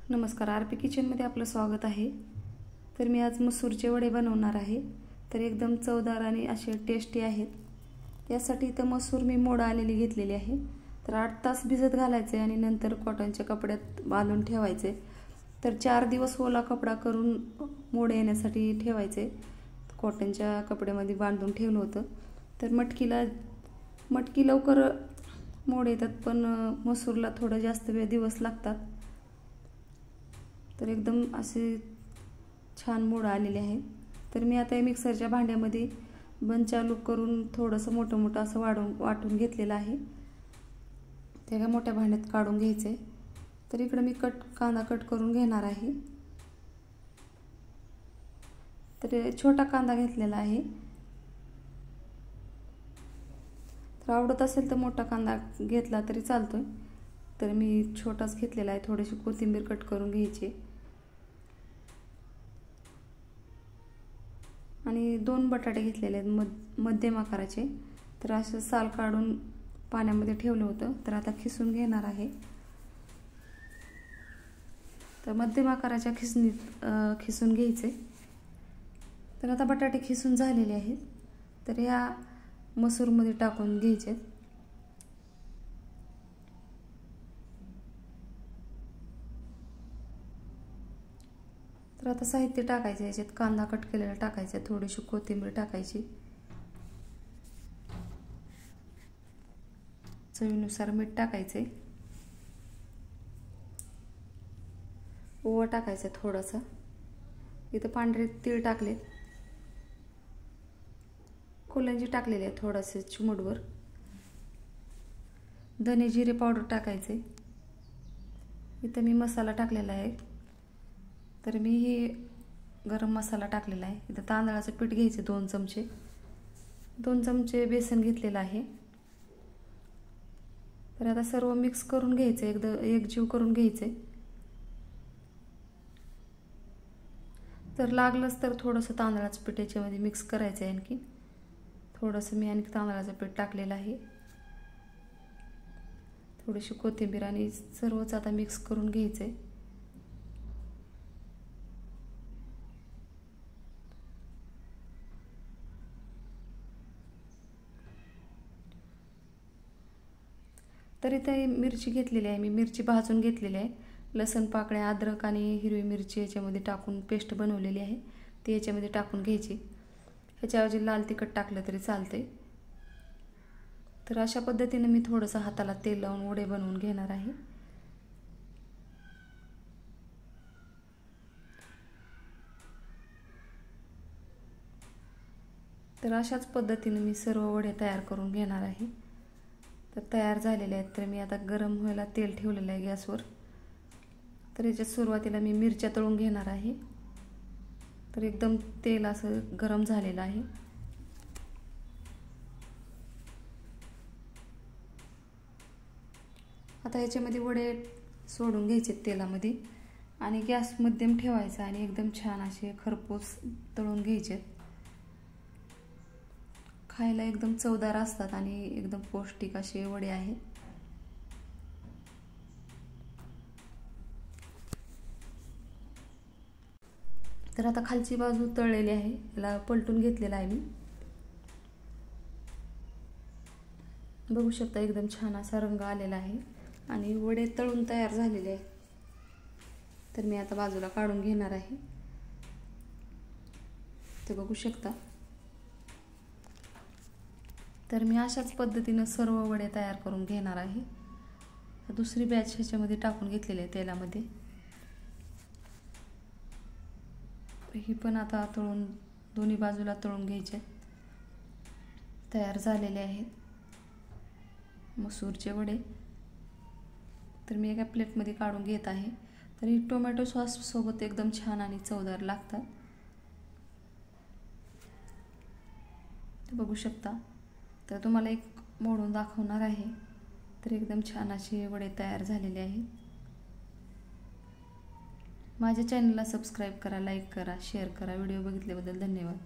नमस्कार, आरपी किचनमध्ये आपलं स्वागत आहे। तर मी आज मसूरचे वडे बनवणार आहे। तर एकदम चवदार आणि असे टेस्टी आहेत। यासाठी इथं मसूर मी मोड आलेली घेतलेली आहे। तर 8 तास भिजत घालायचे आणि नंतर कॉटनच्या कपड्यात बांधून ठेवायचे। तर 4 दिवस ओला कपडा करून मोड येण्यासाठी ठेवायचे। कॉटनच्या कपड्यामध्ये बांधून ठेवलं होतं। तर मटकी लवकर मोड येतात, पण मसूरला थोडं जास्त दिवस लागतात। तर एकदम असे छान मोड आलेले आहेत। तर मी आता मिक्सरच्या भांड्यामध्ये बंद चालू करून थोडंसं मोठं असं वाटून घेतलेलं आहे। त्या मोठ्या भांड्यात काढून घ्यायचे। तर इकडे मी कांदा कट करून घेणार आहे। तर छोटा कांदा घेतलेला आहे। तर आवडत असेल तर मोठा कांदा घेतला तरी चालतोय। तर मी छोटाच घेतलेला आहे। थोडीशी कोथिंबीर कट करून घ्यायची आणि 2 बटाटे घेतलेले आहेत मध्यम आकाराचे। तर असं साल काढून पाण्यामध्ये ठेवलं होतं। तर आता खिसून घेणार आहे। तर मध्यम आकाराच्या खिसून घ्यायचे। तर आता बटाटे खिसून झालेले आहेत। तर या मसूरमध्ये टाकून घ्यायचे। तर आता साहित्य टाकायचे। याच्यात कांदा कट केलेला टाकायचा, थोडीशी कोथिंबीर टाकायची, चवीनुसार मीठ टाकायचे, ओवा टाकायचा थोडासा, इथं पांढरे तीळ टाकलेत, कोलंजी टाकलेली आहे थोडासे चिमूटभर, धने जिरे पावडर टाकायचे। इथं मी मसाला टाकलेला आहे। तर मी ही गरम मसाला टाकलेला आहे। इथं तांदळाचं पीठ घ्यायचे 2 चमचे, 2 चमचे बेसन घेतलेलं आहे। तर आता सर्व मिक्स करून घ्यायचे, एकजीव करून घ्यायचे। तर लागलंच तर थोडंसं तांदळाचं पीठ याच्यामध्ये मिक्स करायचं आहे। आणखी थोडंसं मी आणखी तांदळाचं पीठ टाकलेलं आहे, थोडीशी कोथिंबीर आणि सर्वच आता मिक्स करून घ्यायचे। तर इथे मिरची घेतलेली आहे, मी मिरची भाजून घेतलेली आहे। लसूण पाकळ्या, अद्रक आणि हिरवी मिरची याच्यामध्ये टाकून पेस्ट बनवलेली आहे, ती याच्यामध्ये टाकून घ्यायची। ह्याच्याऐवजी लाल तिखट टाकलं तरी चालते। तर अशा पद्धतीने मी थोडंसं हाताला तेल लावून वडे बनवून घेणार आहे। तर अशाच पद्धतीने मी सर्व वडे तयार करून घेणार आहे। तर तयार झालेले आहेत। तर मी आता गरम व्हायला तेल ठेवलेलं आहे गॅसवर। तर याच्यात सुरुवातीला मी मिरच्या तळून घेणार आहे। तर एकदम तेल असं गरम झालेलं आहे। आता याच्यामध्ये वडे सोडून घ्यायचे तेलामध्ये आणि गॅस मध्यम ठेवायचा आणि एकदम छान असे खरपूस तळून घ्यायचे। खायला एकदम चवदार असतात आणि एकदम पौष्टिक असे वडे आहेत। तर आता खालची बाजू तळलेली आहे, याला पलटून घेतलेला आहे मी। बघू शकता एकदम छान असा रंग आलेला आहे आणि वडे तळून तयार झालेले आहेत। तर मी आता बाजूला काढून घेणार आहे। ते बघू शकता। तर मी अशाच पद्धतीने सर्व वडे तयार करून घेणार आहे। दुसरी बॅच ह्याच्यामध्ये टाकून घेतलेली आहे तेलामध्ये। ही पण आता तळून दोन्ही बाजूला तळून घ्यायचे। तयार झालेले आहेत मसूरचे वडे। तर मी एका प्लेटमध्ये काढून घेत आहे। तर ही टोमॅटो सॉस सोबत एकदम छान आणि चवदार लागतात। ते बघू शकता। तर तुम्हाला एक मोडून दाखवणार आहे। तर एकदम छान असे वडे तयार झालेले आहेत। माझ्या चॅनलला सबस्क्राईब करा, लाईक करा, शेअर करा। व्हिडिओ बघितल्याबद्दल धन्यवाद।